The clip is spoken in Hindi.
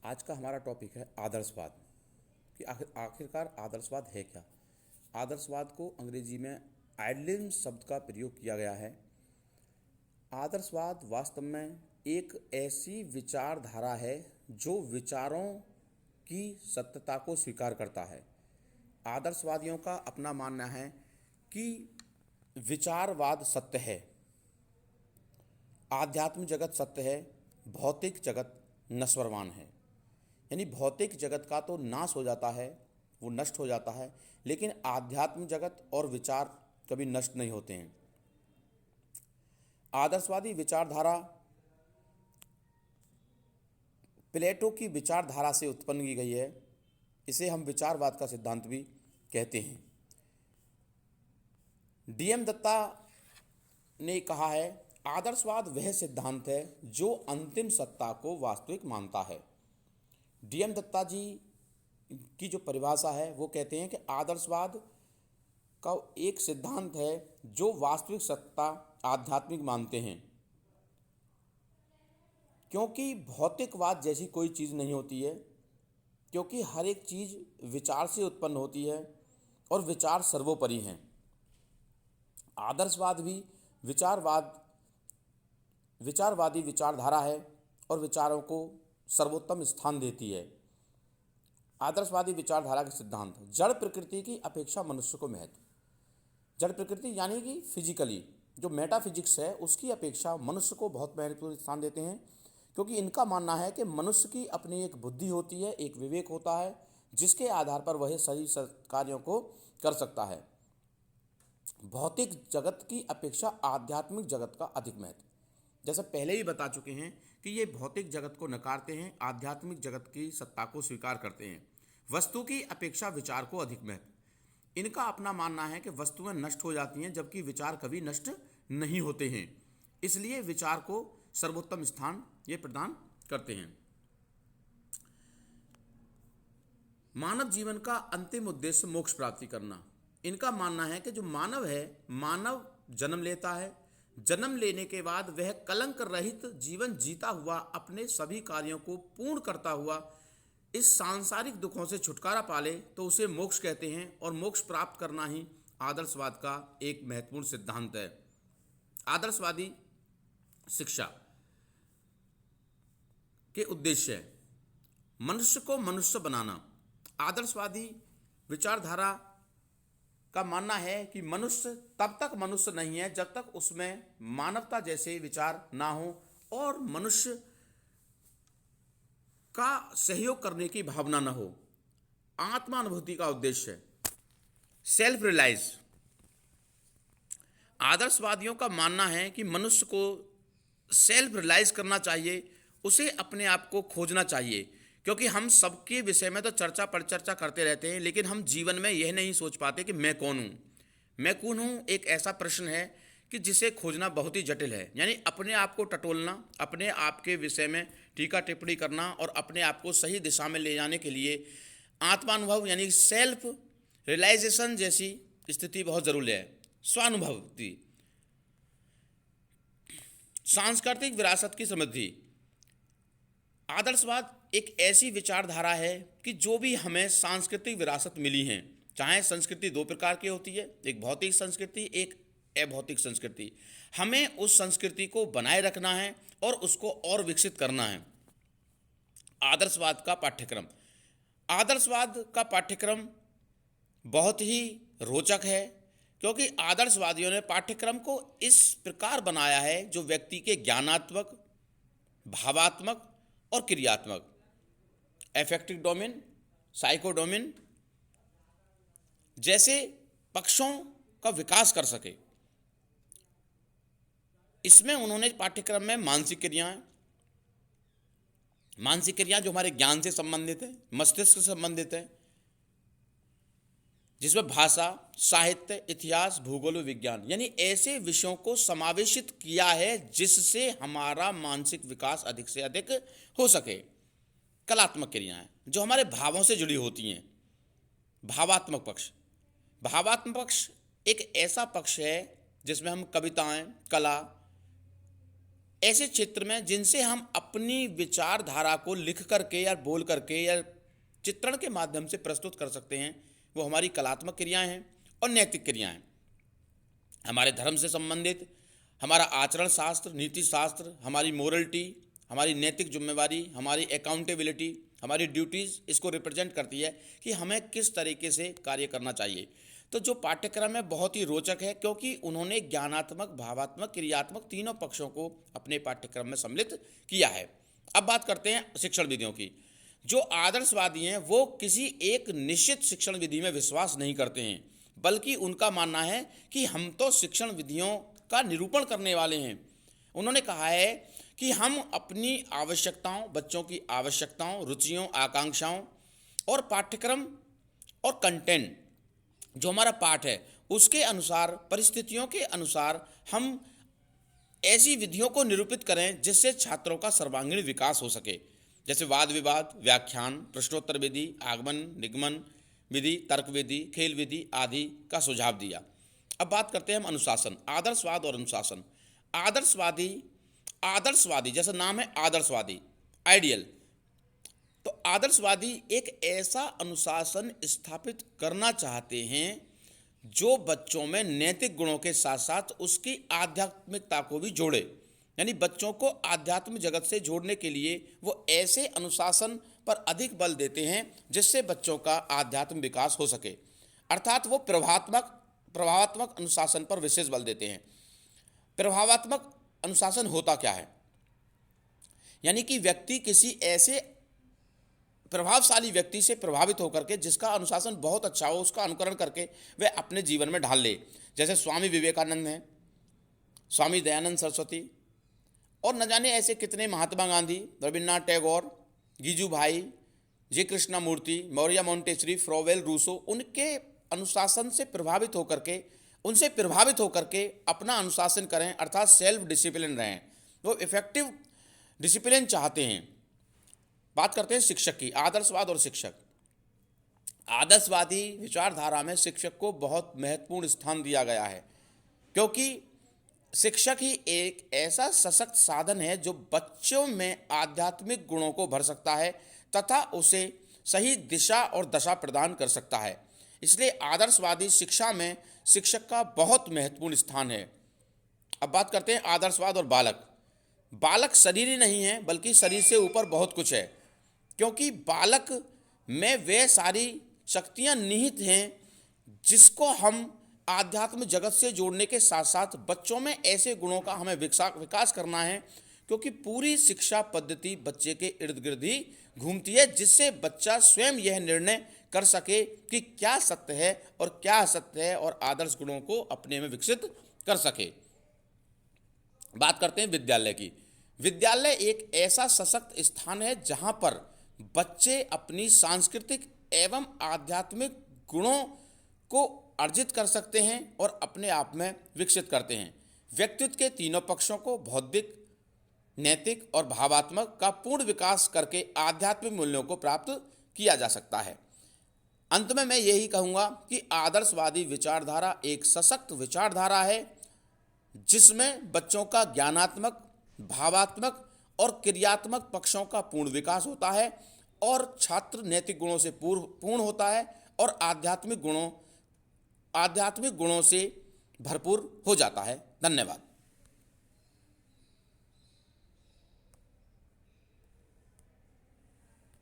आज का हमारा टॉपिक है आदर्शवाद कि आखिरकार आदर्शवाद है क्या। आदर्शवाद को अंग्रेजी में आइडियलिज्म शब्द का प्रयोग किया गया है। आदर्शवाद वास्तव में एक ऐसी विचारधारा है जो विचारों की सत्यता को स्वीकार करता है। आदर्शवादियों का अपना मानना है कि विचारवाद सत्य है, आध्यात्म जगत सत्य है, भौतिक जगत नश्वरवान है। यानी भौतिक जगत का तो नाश हो जाता है, वो नष्ट हो जाता है, लेकिन आध्यात्म जगत और विचार कभी नष्ट नहीं होते हैं। आदर्शवादी विचारधारा प्लेटो की विचारधारा से उत्पन्न की गई है। इसे हम विचारवाद का सिद्धांत भी कहते हैं। डीएम दत्ता ने कहा है, आदर्शवाद वह सिद्धांत है जो अंतिम सत्ता को वास्तविक मानता है। डीएम दत्ता जी की जो परिभाषा है वो कहते हैं कि आदर्शवाद का एक सिद्धांत है जो वास्तविक सत्ता आध्यात्मिक मानते हैं, क्योंकि भौतिकवाद जैसी कोई चीज़ नहीं होती है, क्योंकि हर एक चीज़ विचार से उत्पन्न होती है और विचार सर्वोपरि हैं। आदर्शवाद भी विचारवादी विचारधारा है और विचारों को सर्वोत्तम स्थान देती है। आदर्शवादी विचारधारा के सिद्धांत, जड़ प्रकृति की अपेक्षा मनुष्य को महत्व। जड़ प्रकृति यानी कि फिजिकली जो मेटाफिजिक्स है उसकी अपेक्षा मनुष्य को बहुत महत्वपूर्ण स्थान देते हैं, क्योंकि इनका मानना है कि मनुष्य की अपनी एक बुद्धि होती है, एक विवेक होता है, जिसके आधार पर वह सही कार्यों को कर सकता है। भौतिक जगत की अपेक्षा आध्यात्मिक जगत का अधिक महत्व। जैसे पहले ही बता चुके हैं कि ये भौतिक जगत को नकारते हैं, आध्यात्मिक जगत की सत्ता को स्वीकार करते हैं। वस्तु की अपेक्षा विचार को अधिक महत्व। इनका अपना मानना है कि वस्तुएं नष्ट हो जाती हैं जबकि विचार कभी नष्ट नहीं होते हैं, इसलिए विचार को सर्वोत्तम स्थान ये प्रदान करते हैं। मानव जीवन का अंतिम उद्देश्य मोक्ष प्राप्ति करना। इनका मानना है कि जो मानव है, मानव जन्म लेता है, जन्म लेने के बाद वह कलंक रहित जीवन जीता हुआ अपने सभी कार्यों को पूर्ण करता हुआ इस सांसारिक दुखों से छुटकारा पाले तो उसे मोक्ष कहते हैं, और मोक्ष प्राप्त करना ही आदर्शवाद का एक महत्वपूर्ण सिद्धांत है। आदर्शवादी शिक्षा के उद्देश्य है मनुष्य को मनुष्य बनाना। आदर्शवादी विचारधारा का मानना है कि मनुष्य तब तक मनुष्य नहीं है जब तक उसमें मानवता जैसे विचार ना हो और मनुष्य का सहयोग करने की भावना न हो। आत्मानुभूति का उद्देश्य है सेल्फ रियलाइज। आदर्शवादियों का मानना है कि मनुष्य को सेल्फ रियलाइज करना चाहिए, उसे अपने आप को खोजना चाहिए, क्योंकि हम सबके विषय में तो चर्चा पर चर्चा करते रहते हैं, लेकिन हम जीवन में यह नहीं सोच पाते कि मैं कौन हूँ। मैं कौन हूँ एक ऐसा प्रश्न है कि जिसे खोजना बहुत ही जटिल है। यानी अपने आप को टटोलना, अपने आप के विषय में टीका टिप्पणी करना और अपने आप को सही दिशा में ले जाने के लिए आत्मानुभव यानी सेल्फ रियलाइजेशन जैसी स्थिति बहुत जरूरी है। स्वानुभूति, सांस्कृतिक विरासत की समृद्धि। आदर्शवाद एक ऐसी विचारधारा है कि जो भी हमें सांस्कृतिक विरासत मिली है, चाहे संस्कृति दो प्रकार की होती है, एक भौतिक संस्कृति, एक अभौतिक संस्कृति, हमें उस संस्कृति को बनाए रखना है और उसको और विकसित करना है। आदर्शवाद का पाठ्यक्रम। आदर्शवाद का पाठ्यक्रम बहुत ही रोचक है, क्योंकि आदर्शवादियों ने पाठ्यक्रम को इस प्रकार बनाया है जो व्यक्ति के ज्ञानात्मक, भावात्मक और क्रियात्मक, एफेक्टिव डोमेन, साइको डोमेन जैसे पक्षों का विकास कर सके। इसमें उन्होंने पाठ्यक्रम में मानसिक क्रियाएं जो हमारे ज्ञान से संबंधित है, मस्तिष्क से संबंधित है, जिसमें भाषा, साहित्य, इतिहास, भूगोल, विज्ञान यानी ऐसे विषयों को समावेशित किया है जिससे हमारा मानसिक विकास अधिक से अधिक हो सके। कलात्मक क्रियाएं जो हमारे भावों से जुड़ी होती हैं। भावात्मक पक्ष एक ऐसा पक्ष है जिसमें हम कविताएं, कला, ऐसे क्षेत्र में जिनसे हम अपनी विचारधारा को लिख करके या बोल करके या चित्रण के माध्यम से प्रस्तुत कर सकते हैं, वो हमारी कलात्मक क्रियाएं हैं और नैतिक क्रियाएं। हमारे धर्म से संबंधित हमारा आचरण शास्त्र, नीति शास्त्र, हमारी मोरलिटी, हमारी नैतिक जिम्मेवारी, हमारी अकाउंटेबिलिटी, हमारी ड्यूटीज़ इसको रिप्रेजेंट करती है कि हमें किस तरीके से कार्य करना चाहिए। तो जो पाठ्यक्रम है बहुत ही रोचक है, क्योंकि उन्होंने ज्ञानात्मक, भावात्मक, क्रियात्मक तीनों पक्षों को अपने पाठ्यक्रम में सम्मिलित किया है। अब बात करते हैं शिक्षण विधियों की। जो आदर्शवादी हैं वो किसी एक निश्चित शिक्षण विधि में विश्वास नहीं करते हैं, बल्कि उनका मानना है कि हम तो शिक्षण विधियों का निरूपण करने वाले हैं। उन्होंने कहा है कि हम अपनी आवश्यकताओं, बच्चों की आवश्यकताओं, रुचियों, आकांक्षाओं और पाठ्यक्रम और कंटेंट, जो हमारा पाठ है उसके अनुसार, परिस्थितियों के अनुसार हम ऐसी विधियों को निरूपित करें जिससे छात्रों का सर्वांगीण विकास हो सके। जैसे वाद विवाद, व्याख्यान, प्रश्नोत्तर विधि, आगमन निगमन विधि, तर्क विधि, खेल विधि आदि का सुझाव दिया। अब बात करते हैं हम अनुशासन, आदर्शवाद और अनुशासन। आदर्शवादी जैसा नाम है आदर्शवादी, आइडियल। तो आदर्शवादी एक ऐसा अनुशासन स्थापित करना चाहते हैं जो बच्चों में नैतिक गुणों के साथ साथ उसकी आध्यात्मिकता को भी जोड़े। यानी बच्चों को आध्यात्मिक जगत से जोड़ने के लिए वो ऐसे अनुशासन पर अधिक बल देते हैं जिससे बच्चों का आध्यात्मिक विकास हो सके। अर्थात वो प्रभावात्मक अनुशासन पर विशेष बल देते हैं। प्रभावात्मक अनुशासन होता क्या है? यानी कि व्यक्ति किसी ऐसे प्रभावशाली व्यक्ति से प्रभावित होकर के, जिसका अनुशासन बहुत अच्छा हो, उसका अनुकरण करके वह अपने जीवन में ढाल ले। जैसे स्वामी विवेकानंद हैं, स्वामी दयानंद सरस्वती और न जाने ऐसे कितने, Mahatma Gandhi, Rabindranath Tagore, Gijubhai, J Krishnamurti, Maria Montessori, Froebel, Rousseau, उनके अनुशासन से प्रभावित होकर के, उनसे प्रभावित होकर के अपना अनुशासन करें, अर्थात सेल्फ डिसिप्लिन रहें। वो इफेक्टिव डिसिप्लिन चाहते हैं। बात करते हैं शिक्षक की, आदर्शवाद और शिक्षक। आदर्शवादी विचारधारा में शिक्षक को बहुत महत्वपूर्ण स्थान दिया गया है, क्योंकि शिक्षक ही एक ऐसा सशक्त साधन है जो बच्चों में आध्यात्मिक गुणों को भर सकता है तथा उसे सही दिशा और दशा प्रदान कर सकता है। इसलिए आदर्शवादी शिक्षा में शिक्षक का बहुत महत्वपूर्ण स्थान है। अब बात करते हैं आदर्शवाद और बालक। बालक शरीर ही नहीं है, बल्कि शरीर से ऊपर बहुत कुछ है, क्योंकि बालक में वे सारी शक्तियां निहित हैं जिसको हम आध्यात्म जगत से जोड़ने के साथ साथ बच्चों में ऐसे गुणों का हमें विकास करना है, क्योंकि पूरी शिक्षा पद्धति बच्चे के इर्द गिर्द ही घूमती है, जिससे बच्चा स्वयं यह निर्णय कर सके कि क्या सत्य है और क्या असत्य है, और आदर्श गुणों को अपने में विकसित कर सके। बात करते हैं विद्यालय की। विद्यालय एक ऐसा सशक्त स्थान है जहां पर बच्चे अपनी सांस्कृतिक एवं आध्यात्मिक गुणों को अर्जित कर सकते हैं और अपने आप में विकसित करते हैं। व्यक्तित्व के तीनों पक्षों को, बौद्धिक, नैतिक और भावात्मक, का पूर्ण विकास करके आध्यात्मिक मूल्यों को प्राप्त किया जा सकता है। अंत में मैं यही कहूँगा कि आदर्शवादी विचारधारा एक सशक्त विचारधारा है जिसमें बच्चों का ज्ञानात्मक, भावात्मक और क्रियात्मक पक्षों का पूर्ण विकास होता है और छात्र नैतिक गुणों से पूर्ण होता है और आध्यात्मिक गुणों से भरपूर हो जाता है। धन्यवाद।